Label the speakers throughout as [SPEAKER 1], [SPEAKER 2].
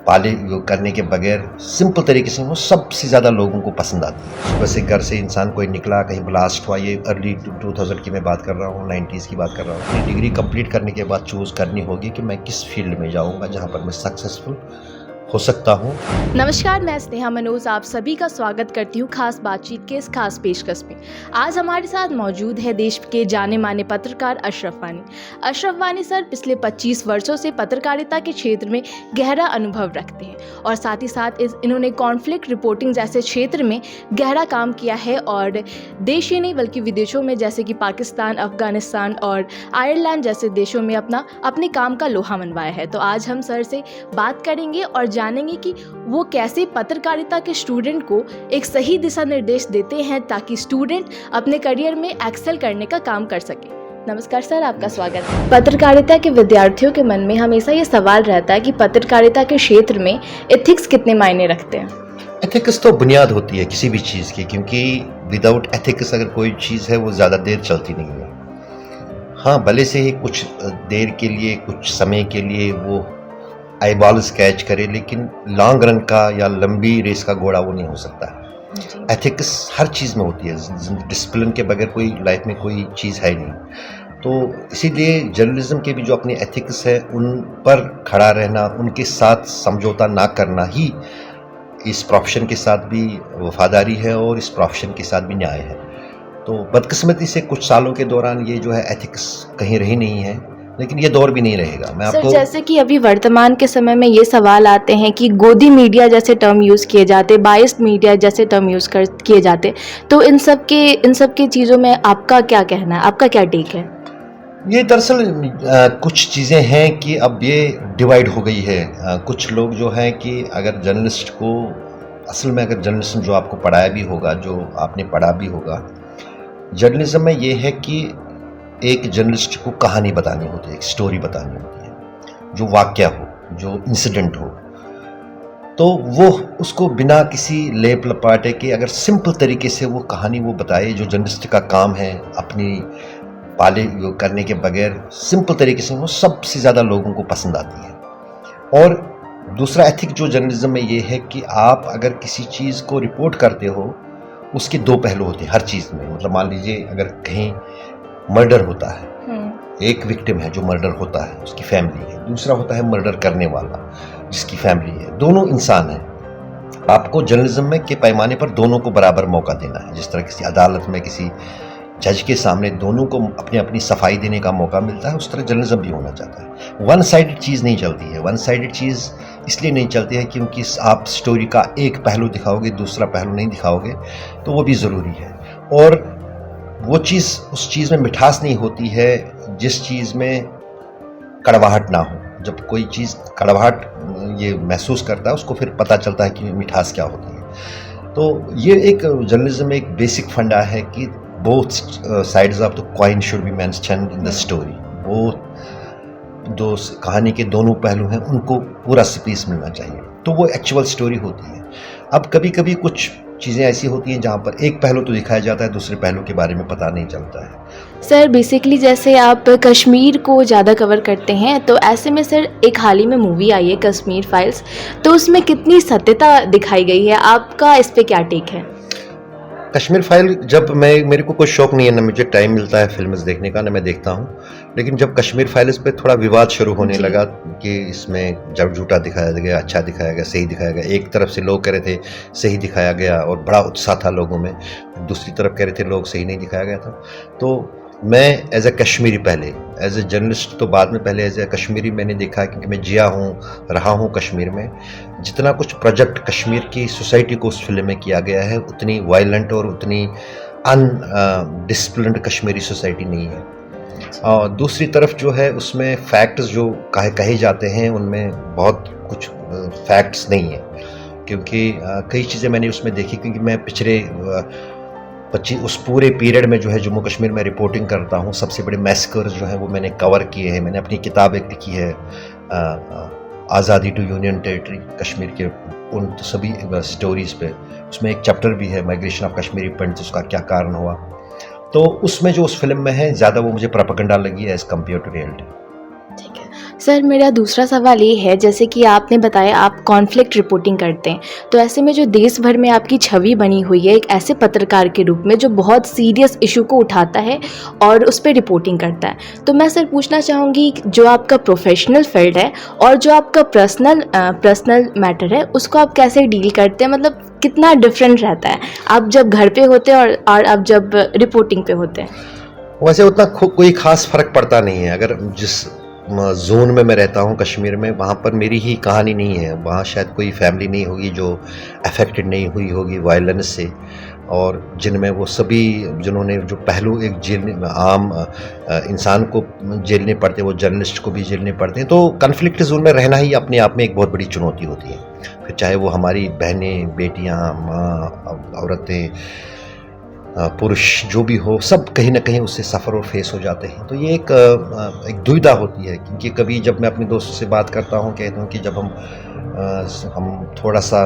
[SPEAKER 1] पाले करने के बगैर सिंपल तरीके से वो सबसे ज़्यादा लोगों को पसंद आती है। सुबह से घर से इंसान कोई निकला, कहीं ब्लास्ट हुआ, ये अर्ली 2000 की मैं बात कर रहा हूँ, 90s की बात कर रहा हूँ। अपनी डिग्री कंप्लीट करने के बाद चूज़ करनी होगी कि मैं किस फील्ड में जाऊँगा जहाँ पर मैं सक्सेसफुल हो सकता हूँ।
[SPEAKER 2] नमस्कार, मैं स्नेहा मनोज आप सभी का स्वागत करती हूँ खास बातचीत के इस खास पेशकश में। आज हमारे साथ मौजूद है देश के जाने माने पत्रकार अशरफ वानी। अशरफ वानी सर पिछले 25 वर्षों से पत्रकारिता के क्षेत्र में गहरा अनुभव रखते हैं और साथ ही साथ इन्होंने कॉन्फ्लिक्ट रिपोर्टिंग जैसे क्षेत्र में गहरा काम किया है और देश ही नहीं बल्कि विदेशों में जैसे कि पाकिस्तान, अफगानिस्तान और आयरलैंड जैसे देशों में अपने काम का लोहा मनवाया है। तो आज हम सर से बात करेंगे और जानेंगे कि वो कैसे पत्रकारिता के स्टूडेंट को एक सही दिशा निर्देश देते हैं ताकि स्टूडेंट अपने करियर में एक्सेल करने का काम कर सके। नमस्कार सर, आपका स्वागत है। पत्रकारिता के विद्यार्थियों के मन में हमेशा ये सवाल रहता है कि पत्रकारिता के क्षेत्र में एथिक्स कितने मायने रखते हैं।
[SPEAKER 1] एथिक्स तो बुनियाद होती है किसी भी चीज़ की, क्योंकि विदाउट एथिक्स अगर कोई चीज़ है वो ज़्यादा देर चलती नहीं है। हाँ, भले से ही कुछ देर के लिए, कुछ समय के लिए वो आई बॉल्स कैच करे, लेकिन लॉन्ग रन का या लंबी रेस का घोड़ा वो नहीं हो सकता। एथिक्स हर चीज़ में होती है, डिसिप्लिन के बगैर कोई लाइफ में कोई चीज़ है नहीं। तो इसीलिए जर्नलिज्म के भी जो अपने एथिक्स है उन पर खड़ा रहना, उनके साथ समझौता ना करना ही इस प्रोफेशन के साथ भी वफादारी है और इस प्रोफेशन के साथ भी न्याय है। तो बदकिस्मती से कुछ सालों के दौरान ये जो है एथिक्स कहीं रही नहीं है, लेकिन ये दौर भी नहीं रहेगा। मैं आपको
[SPEAKER 2] जैसे कि अभी वर्तमान के समय में ये सवाल आते हैं कि गोदी मीडिया जैसे टर्म यूज़ किए जाते, बायस्ड मीडिया जैसे टर्म यूज़ किए जाते, तो इन सब के चीज़ों में आपका क्या कहना है, आपका क्या टेक है?
[SPEAKER 1] ये दरअसल कुछ चीज़ें हैं कि अब ये डिवाइड हो गई है। कुछ लोग जो हैं कि अगर जर्नलिस्ट को असल में अगर जर्नलिज्म जो आपको पढ़ाया भी होगा, जो आपने पढ़ा भी होगा, जर्नलिज्म में ये है कि एक जर्नलिस्ट को कहानी बतानी होती है, एक स्टोरी बतानी होती है, जो वाक़या हो, जो इंसिडेंट हो, तो वो उसको बिना किसी लेप लपाटे के अगर सिंपल तरीके से वो कहानी वो बताए, जो जर्नलिस्ट का काम है, अपनी पाले करने के बगैर सिंपल तरीके से, वो सबसे ज़्यादा लोगों को पसंद आती है। और दूसरा एथिक जो जर्नलिज्म में ये है कि आप अगर किसी चीज़ को रिपोर्ट करते हो, उसके दो पहलू होते हैं हर चीज़ में। मतलब मान लीजिए अगर कहीं मर्डर होता है, एक विक्टिम है जो मर्डर होता है, उसकी फैमिली है, दूसरा होता है मर्डर करने वाला जिसकी फैमिली है, दोनों इंसान हैं। आपको जर्नलिज्म में के पैमाने पर दोनों को बराबर मौका देना है। जिस तरह किसी अदालत में किसी जज के सामने दोनों को अपनी अपनी सफाई देने का मौका मिलता है, उस तरह जर्नलिज्म भी होना चाहता है। वन साइडेड चीज़ नहीं चलती है। वन साइडेड चीज़ इसलिए नहीं चलती है क्योंकि आप स्टोरी का एक पहलू दिखाओगे, दूसरा पहलू नहीं दिखाओगे, तो वो भी ज़रूरी है। और वो चीज़ उस चीज़ में मिठास नहीं होती है जिस चीज़ में कड़वाहट ना हो। जब कोई चीज़ कड़वाहट ये महसूस करता है, उसको फिर पता चलता है कि मिठास क्या होती है। तो ये एक जर्नलिज्म में एक बेसिक फंडा है कि both sides of the coin should be mentioned in the story. वो दो कहानी के दोनों पहलू हैं, उनको पूरा स्पेस मिलना चाहिए, तो वो एक्चुअल स्टोरी होती है। अब कभी कभी कुछ चीज़ें ऐसी होती हैं जहाँ पर एक पहलू तो दिखाया जाता है, दूसरे पहलू के बारे में पता नहीं चलता है।
[SPEAKER 2] सर बेसिकली जैसे आप कश्मीर को ज़्यादा कवर करते हैं, तो ऐसे में सर एक हाल ही में मूवी आई है कश्मीर फाइल्स, तो उसमें कितनी सत्यता दिखाई गई है, आपका इस पे क्या टेक है?
[SPEAKER 1] कश्मीर फाइल जब मेरे को कोई शौक नहीं है, ना मुझे टाइम मिलता है फिल्म्स देखने का, ना मैं देखता हूँ, लेकिन जब कश्मीर फाइल्स पे थोड़ा विवाद शुरू होने लगा कि इसमें जब झूठा दिखाया गया, अच्छा दिखाया गया, सही दिखाया गया, एक तरफ से लोग कह रहे थे सही दिखाया गया और बड़ा उत्साह था लोगों में, दूसरी तरफ कह रहे थे लोग सही नहीं दिखाया गया था। तो मैं एज ए कश्मीरी, पहले एज ए जर्नलिस्ट तो बाद में, पहले एज ए कश्मीरी मैंने देखा, क्योंकि मैं जिया हूँ, रहा हूँ कश्मीर में। जितना कुछ प्रोजेक्ट कश्मीर की सोसाइटी को उस फिल्म में किया गया है, उतनी वायलेंट और उतनी अनडिसिप्लिन्ड कश्मीरी सोसाइटी नहीं है। और दूसरी तरफ जो है उसमें फैक्ट्स जो कहे जाते हैं, उनमें बहुत कुछ फैक्ट्स नहीं है, क्योंकि कई चीज़ें मैंने उसमें देखी, क्योंकि मैं पिछले उस पूरे पीरियड में जो है जम्मू कश्मीर में रिपोर्टिंग करता हूँ। सबसे बड़े मैसेकर्स जो हैं वो मैंने कवर किए हैं। मैंने अपनी किताब एक लिखी है आज़ादी टू यूनियन टेरिटरी, कश्मीर के उन सभी स्टोरीज़ पे। उसमें एक चैप्टर भी है माइग्रेशन ऑफ कश्मीरी पंडित्स, उसका क्या कारण हुआ। तो उसमें जो उस फिल्म में है ज़्यादा वो मुझे प्रोपेगेंडा लगी एज़ कम्पेयर टू रियलिटी।
[SPEAKER 2] ठीक है, सर मेरा दूसरा सवाल ये है, जैसे कि आपने बताया आप कॉन्फ्लिक्ट रिपोर्टिंग करते हैं, तो ऐसे में जो देश भर में आपकी छवि बनी हुई है एक ऐसे पत्रकार के रूप में जो बहुत सीरियस इशू को उठाता है और उस पर रिपोर्टिंग करता है, तो मैं सर पूछना चाहूँगी जो आपका प्रोफेशनल फील्ड है और जो आपका पर्सनल मैटर है उसको आप कैसे डील करते हैं, मतलब कितना डिफरेंट रहता है आप जब घर पे होते हैं और आप जब रिपोर्टिंग पे होते हैं?
[SPEAKER 1] वैसे उतना कोई खास फर्क पड़ता नहीं है। अगर जिस जोन में मैं रहता हूँ कश्मीर में, वहाँ पर मेरी ही कहानी नहीं है। वहाँ शायद कोई फैमिली नहीं होगी जो अफेक्टेड नहीं हुई होगी वायलेंस से, और जिनमें वो सभी जिन्होंने जो पहलू एक आम इंसान को झेलने पड़ते हैं वो जर्नलिस्ट को भी झेलने पड़ते हैं। तो कन्फ्लिक्ट जोन में रहना ही अपने आप में एक बहुत बड़ी चुनौती होती है, फिर चाहे वो हमारी बहनें, बेटियाँ, माँ, औरतें, पुरुष जो भी हो, सब कहीं ना कहीं उससे सफ़र और फेस हो जाते हैं। तो ये एक दुविधा होती है, क्योंकि कभी जब मैं अपने दोस्तों से बात करता हूँ कहता हूँ कि जब हम थोड़ा सा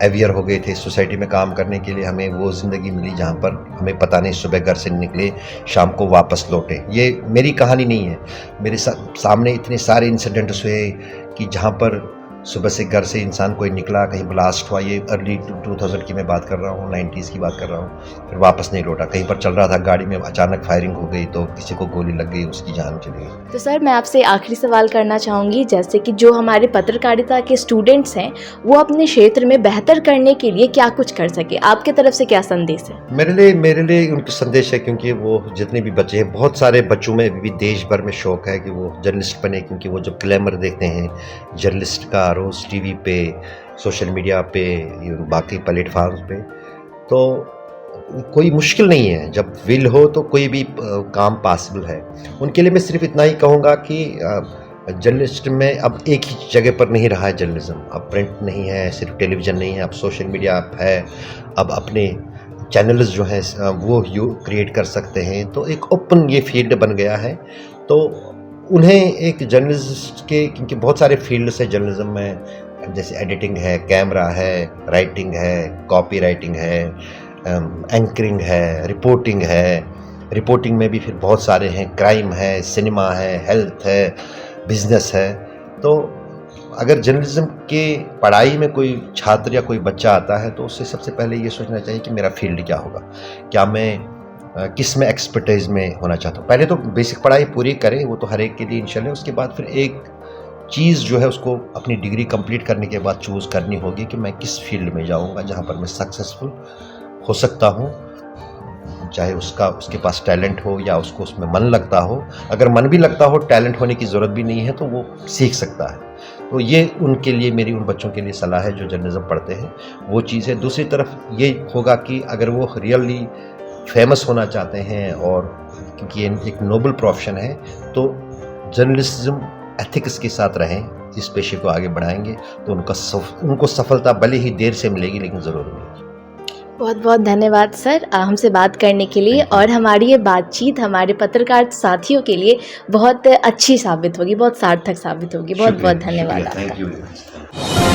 [SPEAKER 1] अवेयर हो गए थे सोसाइटी में काम करने के लिए, हमें वो ज़िंदगी मिली जहाँ पर हमें पता नहीं सुबह घर से निकले शाम को वापस लौटे। ये मेरी कहानी नहीं है। मेरे सामने इतने सारे इंसिडेंट्स हुए कि जहाँ पर सुबह से घर से इंसान कोई निकला, कहीं ब्लास्ट हुआ, ये अर्ली 2000 की मैं बात कर रहा हूँ, 90s की बात कर रहा हूँ, फिर वापस नहीं लौटा। कहीं पर चल रहा था गाड़ी में, अचानक फायरिंग हो गई तो किसी को गोली लग गई, उसकी जान चली गई।
[SPEAKER 2] तो सर मैं आपसे आखिरी सवाल करना चाहूँगी, जैसे कि जो हमारे पत्रकारिता के स्टूडेंट्स हैं वो अपने क्षेत्र में बेहतर करने के लिए क्या कुछ कर सके, आपके तरफ से क्या संदेश है?
[SPEAKER 1] मेरे लिए उनका संदेश है, क्योंकि वो जितने भी बच्चे हैं, बहुत सारे बच्चों में भी देश भर में शौक है कि वो जर्नलिस्ट बने, क्योंकि वो जब ग्लैमर देखते हैं जर्नलिस्ट का रोज़ टीवी पे, सोशल मीडिया पे, बाकी प्लेटफार्म्स पे, तो कोई मुश्किल नहीं है। जब विल हो तो कोई भी काम पॉसिबल है। उनके लिए मैं सिर्फ इतना ही कहूँगा कि जर्नलिस्ट में अब एक ही जगह पर नहीं रहा है जर्नलिज्म। अब प्रिंट नहीं है, सिर्फ टेलीविज़न नहीं है, अब सोशल मीडिया है, अब अपने चैनल्स जो हैं वो क्रिएट कर सकते हैं। तो एक ओपन ये फील्ड बन गया है। तो उन्हें एक जर्नलिस्ट के, क्योंकि बहुत सारे फील्ड्स है जर्नलिज्म में, जैसे एडिटिंग है, कैमरा है, राइटिंग है, कॉपी राइटिंग है, एंकरिंग है, रिपोर्टिंग है। रिपोर्टिंग में भी फिर बहुत सारे हैं, क्राइम है, सिनेमा है, हेल्थ है, बिजनेस है। तो अगर जर्नलिज्म के पढ़ाई में कोई छात्र या कोई बच्चा आता है तो उससे सबसे पहले ये सोचना चाहिए कि मेरा फील्ड क्या होगा, क्या मैं किस में एक्सपर्टाइज में होना चाहता हूँ। पहले तो बेसिक पढ़ाई पूरी करें, वो तो हर एक के लिए इंशाल्लाह। उसके बाद फिर एक चीज़ जो है उसको अपनी डिग्री कंप्लीट करने के बाद चूज़ करनी होगी कि मैं किस फील्ड में जाऊँगा जहाँ पर मैं सक्सेसफुल हो सकता हूँ, चाहे उसके पास टैलेंट हो या उसको उसमें मन लगता हो। अगर मन भी लगता हो, टैलेंट होने की ज़रूरत भी नहीं है, तो वो सीख सकता है। तो ये उनके लिए, मेरी उन बच्चों के लिए सलाह है जो जर्नलिज्म पढ़ते हैं, वो चीज़ है। दूसरी तरफ ये होगा कि अगर वो रियली फेमस होना चाहते हैं, और क्योंकि ये एक नोबल प्रोफेशन है, तो जर्नलिज्म एथिक्स के साथ रहें, इस पेशे को आगे बढ़ाएंगे तो उनको सफलता भले ही देर से मिलेगी, लेकिन ज़रूर मिलेगी।
[SPEAKER 2] बहुत बहुत धन्यवाद सर हमसे बात करने के लिए, और हमारी ये बातचीत हमारे पत्रकार साथियों के लिए बहुत अच्छी साबित होगी, बहुत सार्थक साबित होगी। बहुत बहुत धन्यवाद आपका।
[SPEAKER 1] Thank you.